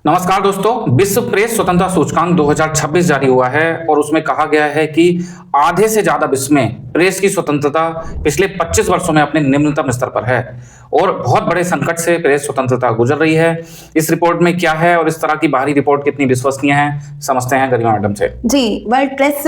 नमस्कार दोस्तों, विश्व प्रेस स्वतंत्रता सूचकांक 2026 जारी हुआ है और उसमें कहा गया है कि आधे से ज्यादा विश्व में प्रेस की स्वतंत्रता पिछले 25 वर्षों में अपने निम्नतम स्तर पर है और बहुत बड़े संकट से प्रेस स्वतंत्रता गुजर रही है। इस रिपोर्ट में क्या है और इस तरह की बाहरी रिपोर्ट कितनी विश्वसनीय है, समझते हैं गरिमा मैडम से। जी, वर्ल्ड प्रेस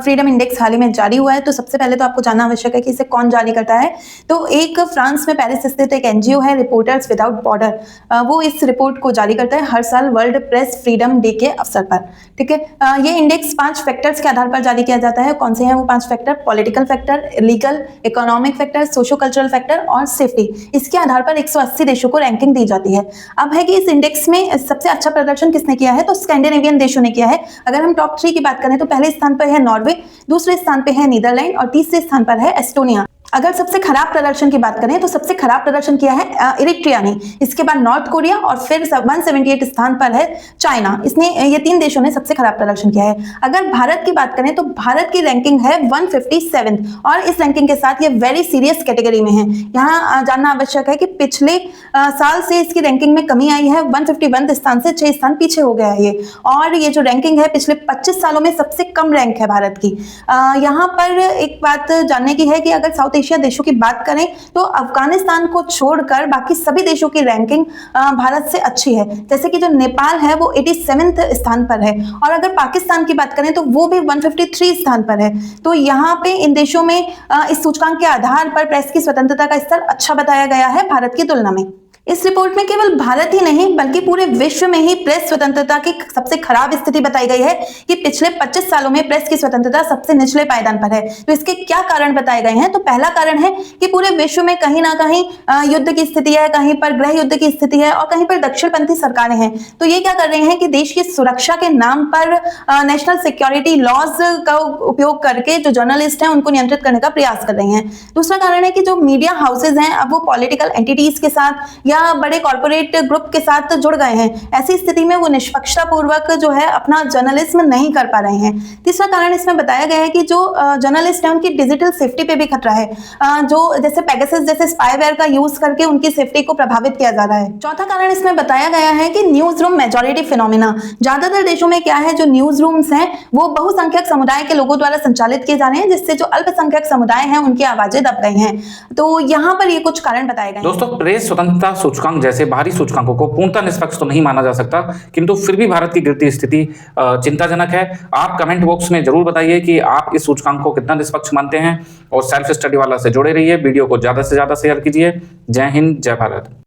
फ्रीडम इंडेक्स हाल ही में जारी हुआ है। तो सबसे पहले तो आपको जानना आवश्यक है कि इसे कौन जारी करता है। तो एक फ्रांस में पेरिस स्थित एक एनजीओ है, रिपोर्टर्स विदाउट बॉर्डर, वो इस रिपोर्ट को जारी करता है हर साल वर्ल्ड प्रेस फ्रीडम डे के अवसर पर। ठीक है, ये इंडेक्स 5 फैक्टर्स के आधार पर जारी किया जाता है। कौन से हैं वो 5 factor? Political factor, legal, economic factor, socio cultural factor और सेफ्टी। इसके आधार पर 180 देशों को रैंकिंग दी जाती है। अब है कि इस इंडेक्स में सबसे अच्छा प्रदर्शन किसने किया है? तो स्कैंडिनेवियन देशों ने किया है। अगर हम टॉप 3 की बात करें तो पहले स्थान पर है नॉर्वे, दूसरे स्थान पर है नीदरलैंड और तीसरे स्थान पर है एस्टोनिया। अगर सबसे खराब प्रदर्शन की बात करें तो सबसे खराब प्रदर्शन किया है इरिट्रिया ने, इसके बाद नॉर्थ कोरिया और फिर 178 स्थान पर है चाइना। इसने ये 3 देशों ने सबसे खराब प्रदर्शन किया है। अगर भारत की बात करें तो भारत की रैंकिंग है 157 और इस रैंकिंग के साथ ये वेरी सीरियस कैटेगरी में है। यहाँ जानना आवश्यक है कि पिछले साल से इसकी रैंकिंग में कमी आई है, 151 स्थान से 6 स्थान पीछे हो गया है ये। और ये जो रैंकिंग है पिछले 25 सालों में सबसे कम रैंक है भारत की। यहाँ पर एक बात जानने की है कि अगर साउथ एशिया देशों की बात करें तो अफगानिस्तान को छोड़कर बाकी सभी देशों की रैंकिंग भारत से अच्छी है। जैसे कि जो नेपाल है वो 87वें स्थान पर है और अगर पाकिस्तान की बात करें तो वो भी 153 स्थान पर है। तो यहाँ पे इन देशों में इस सूचकांक के आधार पर प्रेस की स्वतंत्रता का स्तर अच्छा बताया गया है भारत की तुलना में। इस रिपोर्ट में केवल भारत ही नहीं बल्कि पूरे विश्व में ही प्रेस स्वतंत्रता की सबसे खराब स्थिति बताई गई है कि पिछले 25 सालों में प्रेस की स्वतंत्रता सबसे निचले पायदान पर है। तो इसके क्या कारण बताए गए हैं? तो पहला कारण है कि पूरे विश्व में कहीं ना कहीं युद्ध की स्थिति है, कहीं पर गृह युद्ध की स्थिति है और कहीं पर दक्षिणपंथी सरकारें हैं। तो ये क्या कर रहे हैं कि देश की सुरक्षा के नाम पर नेशनल सिक्योरिटी लॉज का उपयोग करके जो जर्नलिस्ट हैं उनको नियंत्रित करने का प्रयास कर रहे हैं। दूसरा कारण है कि जो मीडिया हाउसेज हैं अब वो पॉलिटिकल एंटिटीज के साथ या बड़े कॉर्पोरेट ग्रुप के साथ जुड़ गए हैं। ऐसी स्थिति में वो निष्पक्षता पूर्वक जो है अपना जर्नलिज्म नहीं कर पा रहे हैं। तीसरा कारण इसमें बताया गया है कि जो जर्नलिस्ट हैं उनकी डिजिटल सेफ्टी पे भी खतरा है, जो जैसे पेगासस जैसे स्पाईवेयर का यूज करके उनकी सेफ्टी को प्रभावित किया जा रहा है। चौथा कारण इसमें बताया गया है कि न्यूज रूम मेजोरिटी फिनोमिना। ज्यादातर देशों में क्या है, जो न्यूज रूम्स हैं वो बहुसंख्यक समुदाय के लोगों द्वारा संचालित किए जा रहे हैं, जिससे जो अल्पसंख्यक समुदाय हैं उनकी आवाजें दब गई हैं। तो यहाँ पर ये कुछ कारण बताए गए। दोस्तों, प्रेस स्वतंत्रता सूचकांक जैसे बाहरी सूचकांकों को पूर्णतः निष्पक्ष तो नहीं माना जा सकता, किंतु फिर भी भारत की गिरती स्थिति चिंताजनक है। आप कमेंट बॉक्स में जरूर बताइए कि आप इस सूचकांक को कितना निष्पक्ष मानते हैं और सेल्फ स्टडी वाला से जुड़े रहिए। वीडियो को ज्यादा से ज्यादा शेयर कीजिए। जय हिंद, जय भारत।